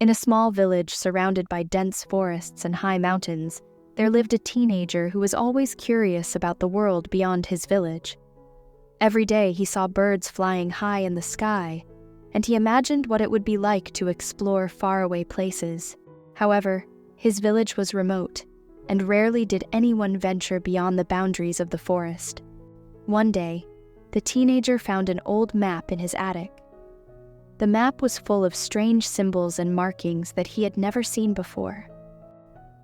In a small village surrounded by dense forests and high mountains, there lived a teenager who was always curious about the world beyond his village. Every day he saw birds flying high in the sky, and he imagined what it would be like to explore faraway places. However, his village was remote, and rarely did anyone venture beyond the boundaries of the forest. One day, the teenager found an old map in his attic. The map was full of strange symbols and markings that he had never seen before.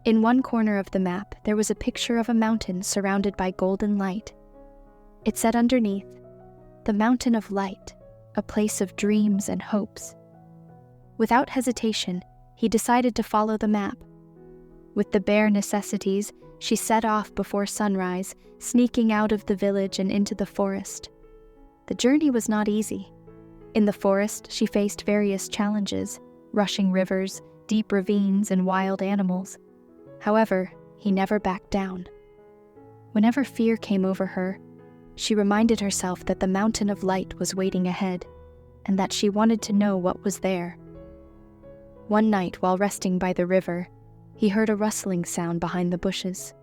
In one corner of the map, there was a picture of a mountain surrounded by golden light. It said underneath, "The Mountain of Light, a place of dreams and hopes." Without hesitation, he decided to follow the map. With the bare necessities, she set off before sunrise, sneaking out of the village and into the forest. The journey was not easy. In the forest, she faced various challenges: rushing rivers, deep ravines, and wild animals. However, he never backed down. Whenever fear came over her, she reminded herself that the mountain of light was waiting ahead, and that she wanted to know what was there. One night, while resting by the river, he heard a rustling sound behind the bushes.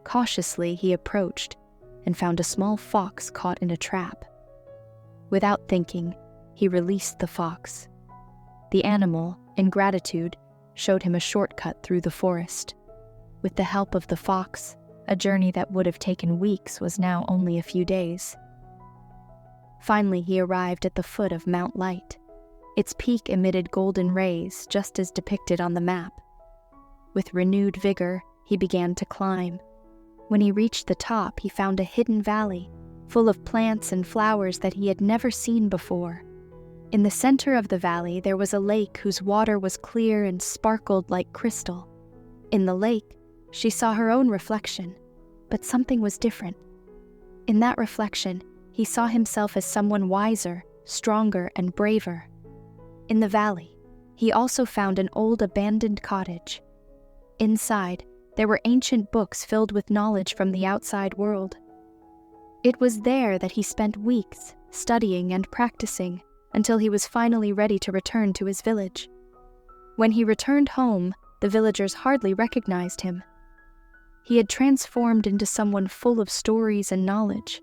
Cautiously, he approached and found a small fox caught in a trap. Without thinking, he released the fox. The animal, in gratitude, showed him a shortcut through the forest. With the help of the fox, a journey that would have taken weeks was now only a few days. Finally, he arrived at the foot of Mount Light. Its peak emitted golden rays, just as depicted on the map. With renewed vigor, he began to climb. When he reached the top, he found a hidden valley, full of plants and flowers that he had never seen before. In the center of the valley, there was a lake whose water was clear and sparkled like crystal. In the lake, she saw her own reflection, but something was different. In that reflection, he saw himself as someone wiser, stronger, and braver. In the valley, he also found an old abandoned cottage. Inside, there were ancient books filled with knowledge from the outside world. It was there that he spent weeks studying and practicing until he was finally ready to return to his village. When he returned home, the villagers hardly recognized him. He had transformed into someone full of stories and knowledge.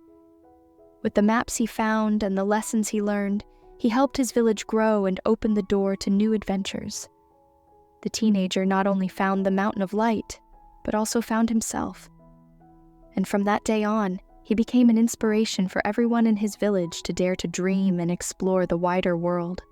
With the maps he found and the lessons he learned, he helped his village grow and open the door to new adventures. The teenager not only found the Mountain of Light, but also found himself. And from that day on, he became an inspiration for everyone in his village to dare to dream and explore the wider world.